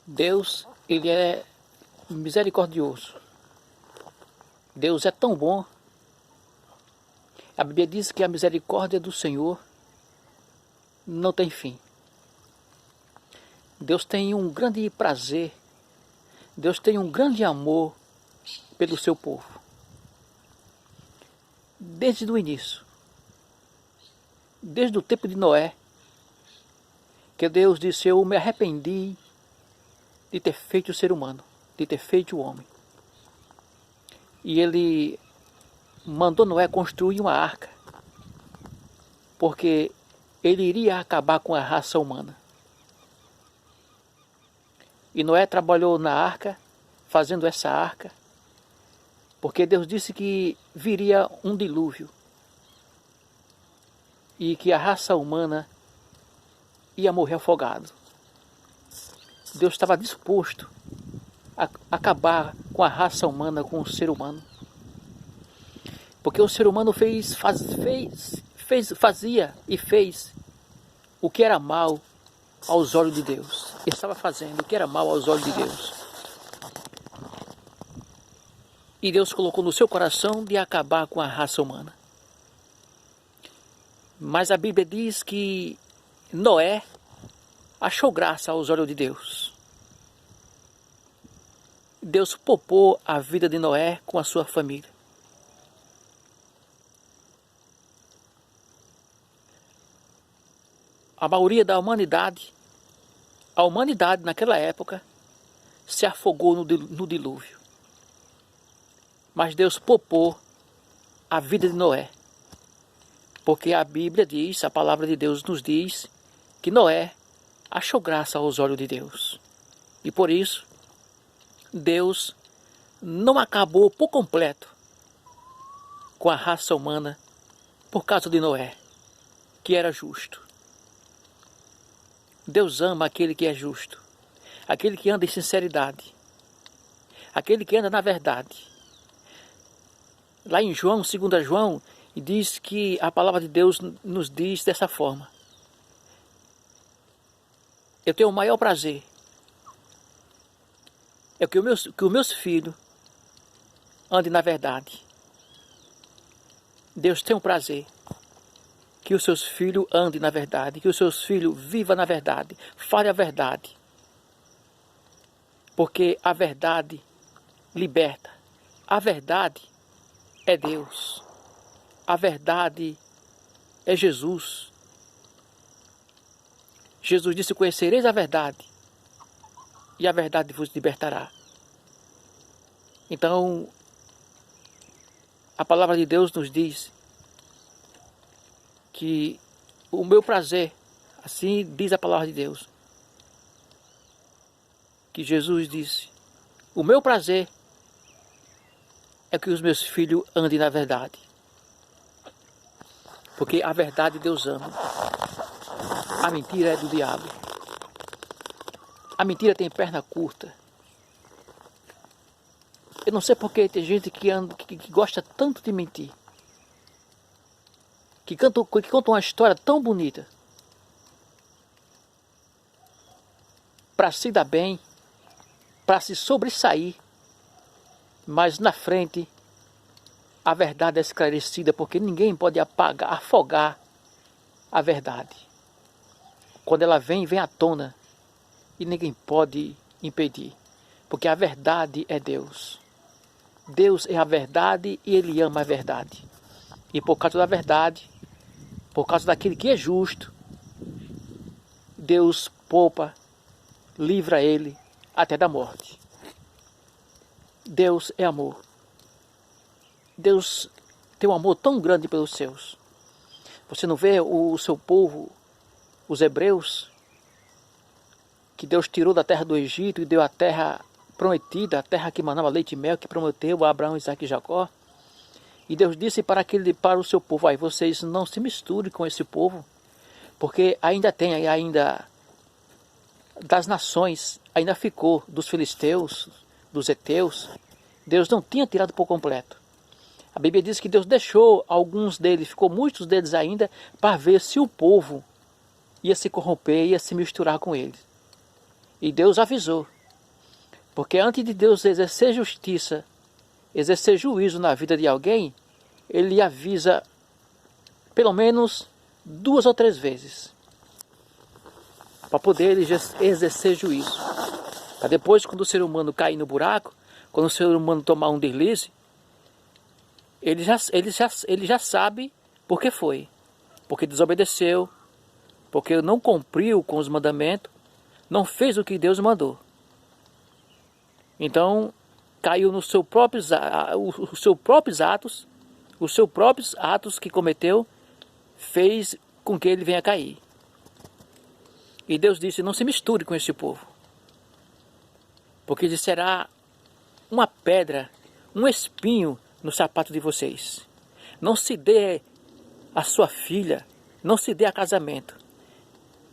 Deus, Ele é misericordioso. Deus é tão bom. A Bíblia diz que a misericórdia do Senhor não tem fim. Deus tem um grande prazer, Deus tem um grande amor pelo seu povo. Desde o início, desde o tempo de Noé, que Deus disse: eu me arrependi de ter feito o ser humano, de ter feito o homem. E Ele mandou Noé construir uma arca, porque Ele iria acabar com a raça humana. E Noé trabalhou na arca, fazendo essa arca, porque Deus disse que viria um dilúvio e que a raça humana ia morrer afogado. Deus estava disposto a acabar com a raça humana, com o ser humano. Porque o ser humano fazia e fez o que era mal aos olhos de Deus. Ele estava fazendo o que era mal aos olhos de Deus. E Deus colocou no seu coração de acabar com a raça humana. Mas a Bíblia diz que Noé achou graça aos olhos de Deus. Deus poupou a vida de Noé com a sua família. A maioria da humanidade, a humanidade naquela época, se afogou no dilúvio. Mas Deus poupou a vida de Noé. Porque a Bíblia diz, a palavra de Deus nos diz, que Noé achou graça aos olhos de Deus. E por isso, Deus não acabou por completo com a raça humana por causa de Noé, que era justo. Deus ama aquele que é justo, aquele que anda em sinceridade, aquele que anda na verdade. Lá em João, 2 João, diz que a palavra de Deus nos diz dessa forma: eu tenho o maior prazer, é que os meus filhos andem na verdade. Deus tem um prazer que os seus filhos andem na verdade, que os seus filhos vivam na verdade, falem a verdade. Porque a verdade liberta. A verdade é Deus. A verdade é Jesus. Jesus disse: conhecereis a verdade, e a verdade vos libertará. Então, a palavra de Deus nos diz que o meu prazer, assim diz a palavra de Deus, que Jesus disse: o meu prazer é que os meus filhos andem na verdade. Porque a verdade Deus ama. A mentira é do diabo. A mentira tem perna curta. Eu não sei porque tem gente que gosta tanto de mentir. Que conta uma história tão bonita para se dar bem, para se sobressair, mas na frente a verdade é esclarecida, porque ninguém pode afogar a verdade. Quando ela vem à tona, e ninguém pode impedir, porque a verdade é Deus. Deus é a verdade e Ele ama a verdade. E por causa da verdade, por causa daquele que é justo, Deus poupa, livra ele até da morte. Deus é amor. Deus tem um amor tão grande pelos seus. Você não vê o seu povo, os hebreus, que Deus tirou da terra do Egito e deu a terra prometida, a terra que manava leite e mel, que prometeu a Abraão, Isaque e Jacó. E Deus disse para o seu povo: aí vocês não se misturem com esse povo, porque ainda das nações, ainda ficou dos filisteus, dos heteus. Deus não tinha tirado por completo. A Bíblia diz que Deus deixou alguns deles, ficou muitos deles ainda, para ver se o povo ia se corromper, ia se misturar com eles. E Deus avisou Porque antes de Deus exercer justiça, exercer juízo na vida de alguém, Ele avisa pelo menos 2 ou 3 vezes. Para poder exercer juízo. Para depois, quando o ser humano cair no buraco, quando o ser humano tomar um deslize, ele já sabe por que foi. Porque desobedeceu, porque não cumpriu com os mandamentos, não fez o que Deus mandou. Então, caiu nos seus próprios atos que cometeu, fez com que ele venha cair. E Deus disse, não se misture com este povo, porque ele será uma pedra, um espinho no sapato de vocês. Não se dê a sua filha, não se dê a casamento.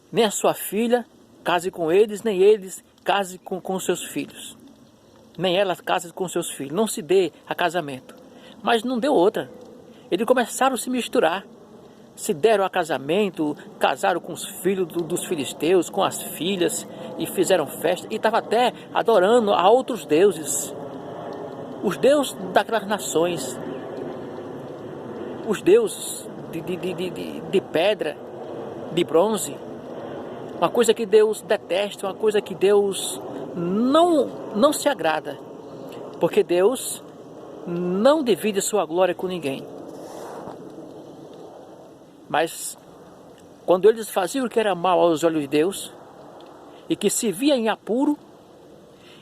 Nem a sua filha case com eles, nem eles case com seus filhos. Nem ela case com seus filhos. Não se dê a casamento. Mas não deu outra. Eles começaram a se misturar. Se deram a casamento, casaram com os filhos dos filisteus, com as filhas, e fizeram festa. E estavam até adorando a outros deuses. Os deuses daquelas nações. Os deuses de pedra, de bronze. Uma coisa que Deus detesta, uma coisa que Deus não se agrada. Porque Deus não divide sua glória com ninguém. Mas quando eles faziam o que era mal aos olhos de Deus, e que se via em apuro,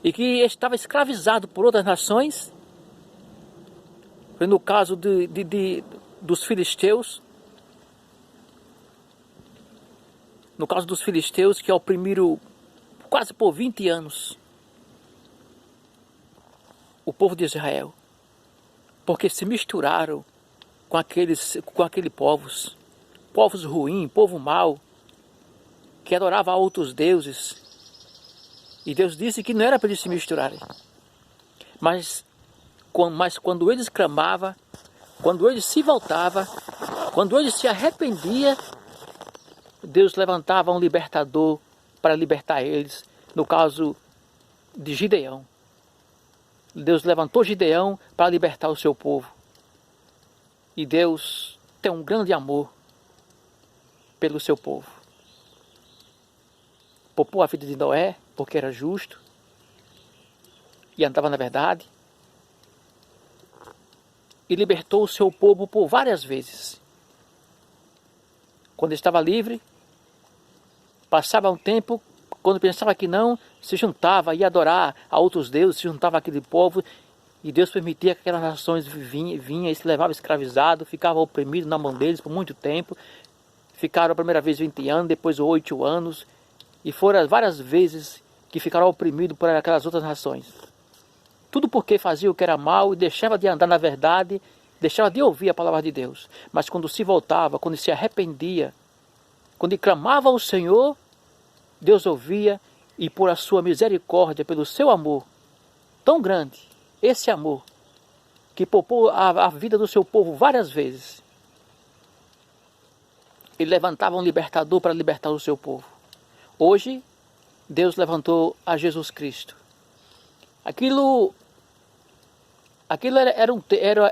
e que estava escravizado por outras nações, foi no caso dos filisteus, que oprimiram quase por 20 anos o povo de Israel, porque se misturaram com aqueles povos ruins, povo mau, que adorava a outros deuses. E Deus disse que não era para eles se misturarem. Mas quando eles clamavam, quando eles se voltavam, quando eles se arrependiam, Deus levantava um libertador para libertar eles. No caso de Gideão. Deus levantou Gideão para libertar o seu povo. E Deus tem um grande amor pelo seu povo. Poupou a vida de Noé, porque era justo e andava na verdade. E libertou o seu povo por várias vezes. Quando estava livre, passava um tempo, quando pensava que não, se juntava, ia adorar a outros deuses, se juntava aquele povo, e Deus permitia que aquelas nações vinham e se levavam escravizado, ficava oprimido na mão deles por muito tempo. Ficaram a primeira vez 20 anos, depois 8 anos, e foram várias vezes que ficaram oprimidos por aquelas outras nações. Tudo porque fazia o que era mal e deixava de andar na verdade, deixava de ouvir a palavra de Deus. Mas quando se voltava, quando se arrependia, quando clamava ao Senhor, Deus ouvia, e por a sua misericórdia, pelo seu amor tão grande, esse amor que poupou a vida do seu povo várias vezes, ele levantava um libertador para libertar o seu povo. Hoje, Deus levantou a Jesus Cristo. Aquilo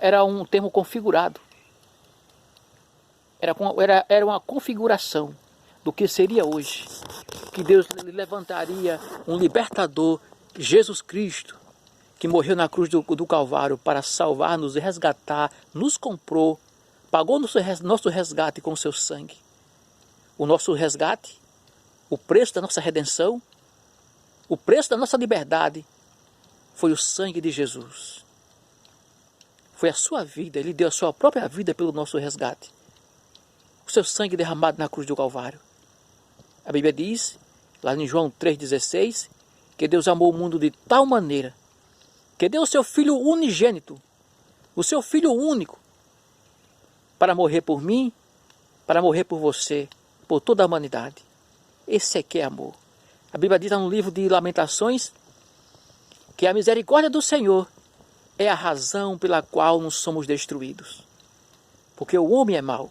era um termo configurado. Era uma configuração do que seria hoje. Que Deus levantaria um libertador, Jesus Cristo, que morreu na cruz do Calvário para salvar-nos e resgatar, nos comprou, pagou nosso resgate com o seu sangue. O nosso resgate, o preço da nossa redenção, o preço da nossa liberdade, foi o sangue de Jesus. Foi a sua vida, Ele deu a sua própria vida pelo nosso resgate. O seu sangue derramado na cruz do Calvário. A Bíblia diz, lá em João 3,16, que Deus amou o mundo de tal maneira, que deu o seu Filho unigênito, o seu Filho único, para morrer por mim, para morrer por você, por toda a humanidade. Esse é que é amor. A Bíblia diz no livro de Lamentações, que a misericórdia do Senhor é a razão pela qual não somos destruídos. Porque o homem é mau,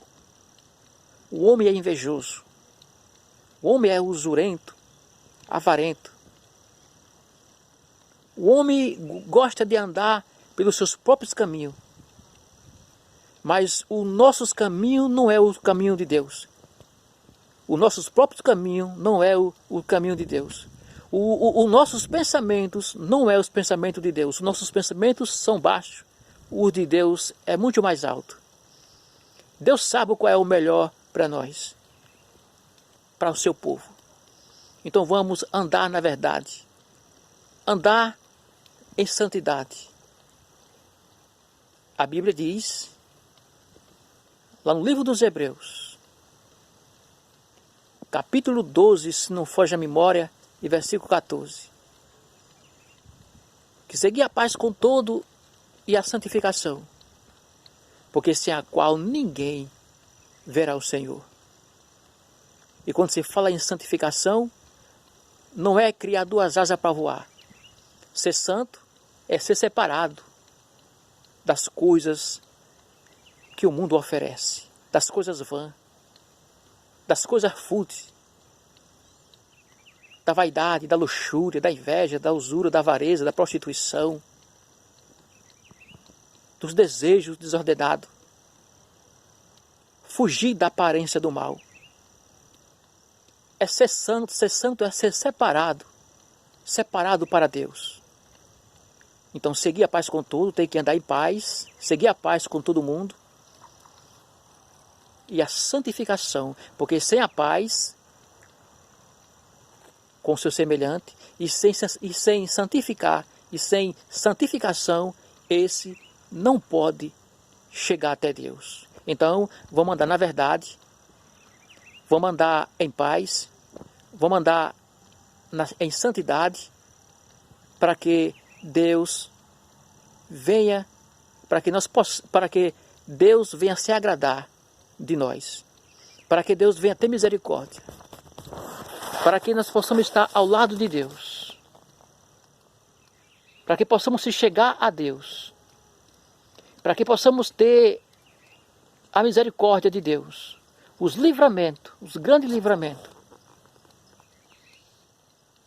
o homem é invejoso, o homem é usurento, avarento. O homem gosta de andar pelos seus próprios caminhos. Mas o nosso caminho não é o caminho de Deus. Os nossos próprios caminhos não é o caminho de Deus. Os nossos pensamentos não é os pensamentos de Deus. Os nossos pensamentos são baixos. O de Deus é muito mais alto. Deus sabe qual é o melhor para nós, para o seu povo. Então vamos andar na verdade. Andar em santidade. A Bíblia diz, lá no livro dos Hebreus, capítulo 12, se não foge a memória, e versículo 14. Que segui a paz com todo e a santificação, porque sem a qual ninguém verá o Senhor. E quando se fala em santificação, não é criar duas asas para voar. Ser santo é ser separado das coisas que o mundo oferece, das coisas vãs, das coisas fúteis, da vaidade, da luxúria, da inveja, da usura, da avareza, da prostituição, dos desejos desordenados. Fugir da aparência do mal. É ser santo é ser separado para Deus. Então seguir a paz com todo, tem que andar em paz, seguir a paz com todo mundo. E a santificação, porque sem a paz com o seu semelhante, e sem santificar, e sem santificação, esse não pode chegar até Deus. Então, vamos andar na verdade, vamos andar em paz, vamos andar em santidade, para que Deus venha, para que Deus venha se agradar de nós, para que Deus venha ter misericórdia, para que nós possamos estar ao lado de Deus, para que possamos se chegar a Deus, para que possamos ter a misericórdia de Deus, os livramentos, os grandes livramentos,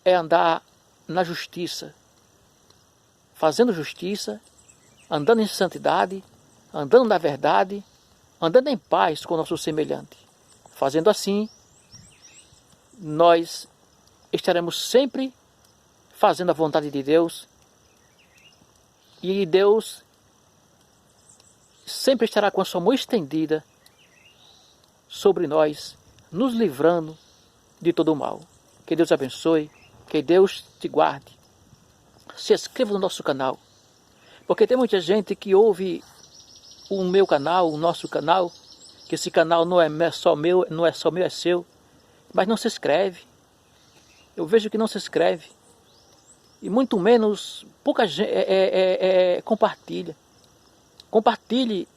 é andar na justiça, fazendo justiça, andando em santidade, andando na verdade, andando em paz com o nosso semelhante. Fazendo assim, nós estaremos sempre fazendo a vontade de Deus, e Deus sempre estará com a sua mão estendida sobre nós, nos livrando de todo o mal. Que Deus abençoe, que Deus te guarde. Se inscreva no nosso canal, porque tem muita gente que ouve o meu canal, o nosso canal, que esse canal não é só meu, é seu, mas não se inscreve. Eu vejo que não se inscreve, e muito menos pouca gente compartilha. Compartilhe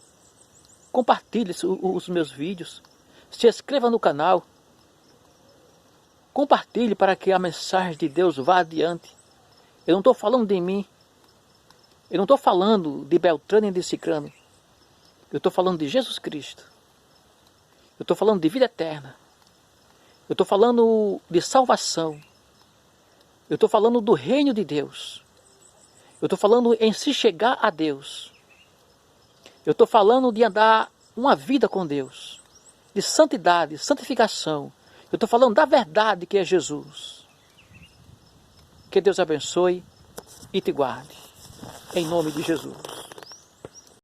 os meus vídeos, se inscreva no canal, compartilhe para que a mensagem de Deus vá adiante. Eu não estou falando de mim, eu não estou falando de Beltrano e de Cicrano, eu estou falando de Jesus Cristo, eu estou falando de vida eterna, eu estou falando de salvação, eu estou falando do reino de Deus, eu estou falando em se chegar a Deus, eu estou falando de andar uma vida com Deus, de santidade, santificação, eu estou falando da verdade que é Jesus. Que Deus abençoe e te guarde, em nome de Jesus.